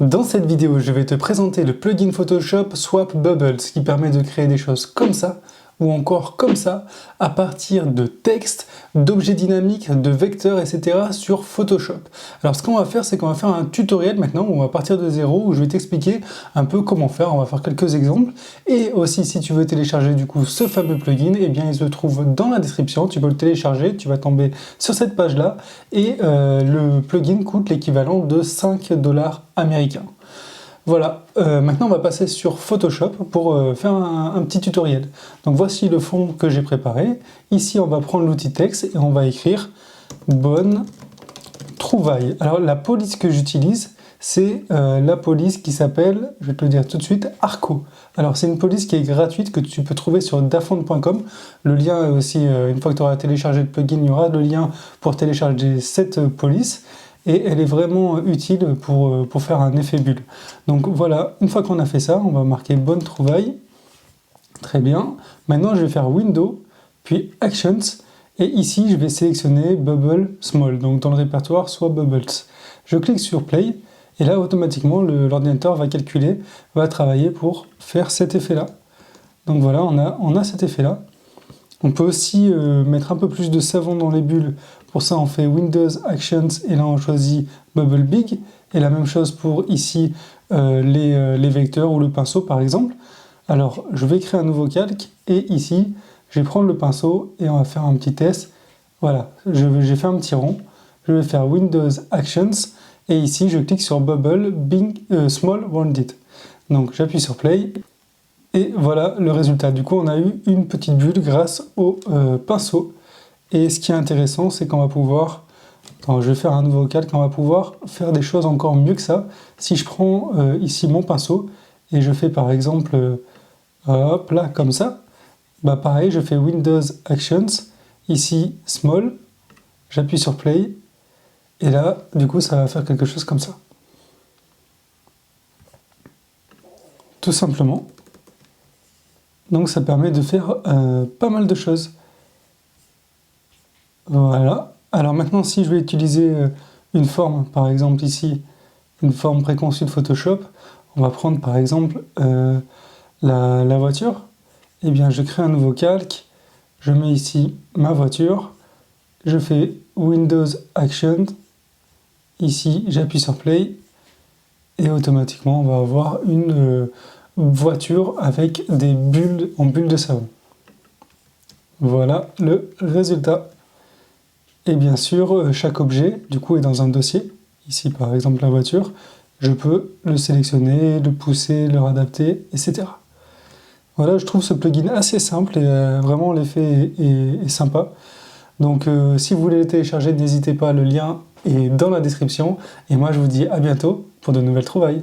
Dans cette vidéo, je vais te présenter le plugin Photoshop Swap Bubbles qui permet de créer des choses comme ça ou encore comme ça à partir de textes, d'objets dynamiques, de vecteurs, etc. sur Photoshop. Alors ce qu'on va faire, c'est qu'on va faire un tutoriel maintenant où on va partir de zéro, où je vais t'expliquer un peu comment faire. On va faire quelques exemples. Et aussi, si tu veux télécharger du coup ce fameux plugin, eh bien il se trouve dans la description. Tu peux le télécharger, tu vas tomber sur cette page-là et le plugin coûte l'équivalent de 5 $ américains. Voilà, maintenant on va passer sur Photoshop pour faire un petit tutoriel. Donc voici le fond que j'ai préparé. Ici on va prendre l'outil texte et on va écrire « Bonne trouvaille ». Alors la police que j'utilise, c'est la police qui s'appelle, je vais te le dire tout de suite, Arco. Alors c'est une police qui est gratuite que tu peux trouver sur dafont.com. Le lien est aussi, une fois que tu auras téléchargé le plugin, il y aura le lien pour télécharger cette police. Et elle est vraiment utile pour faire un effet bulle. Donc voilà, une fois qu'on a fait ça, on va marquer bonne trouvaille. Très bien. Maintenant, je vais faire Window, puis Actions. Et ici, je vais sélectionner Bubble Small. Donc dans le répertoire, soit Bubbles. Je clique sur Play. Et là, automatiquement, l'ordinateur va calculer, va travailler pour faire cet effet-là. Donc voilà, on a cet effet-là. On peut aussi mettre un peu plus de savon dans les bulles. Pour ça, on fait Windows Actions et là, on choisit Bubble Big. Et la même chose pour ici, les vecteurs ou le pinceau, par exemple. Alors, je vais créer un nouveau calque et ici, je vais prendre le pinceau et on va faire un petit test. Voilà, j'ai fait un petit rond. Je vais faire Windows Actions et ici, je clique sur Bubble Big Small Rounded. Donc, j'appuie sur Play. Et voilà le résultat. Du coup, on a eu une petite bulle grâce au pinceau. Et ce qui est intéressant, c'est qu'on va pouvoir... Attends, je vais faire un nouveau calque. On va pouvoir faire des choses encore mieux que ça. Si je prends ici mon pinceau et je fais par exemple, hop là, comme ça. Bah pareil, je fais Windows Actions. Ici, Small. J'appuie sur Play. Et là, du coup, ça va faire quelque chose comme ça. Tout simplement. Donc ça permet de faire pas mal de choses. Voilà. Alors maintenant, si je vais utiliser une forme, par exemple ici, une forme préconçue de Photoshop, on va prendre par exemple la voiture. Eh bien, je crée un nouveau calque, je mets ici ma voiture, je fais Windows Action, ici j'appuie sur Play, et automatiquement on va avoir une voiture avec des bulles en bulles de savon. Voilà le résultat. Et bien sûr, chaque objet, du coup, est dans un dossier. Ici, par exemple, la voiture. Je peux le sélectionner, le pousser, le réadapter, etc. Voilà, je trouve ce plugin assez simple et vraiment l'effet est sympa. Donc, si vous voulez le télécharger, n'hésitez pas, le lien est dans la description. Et moi, je vous dis à bientôt pour de nouvelles trouvailles.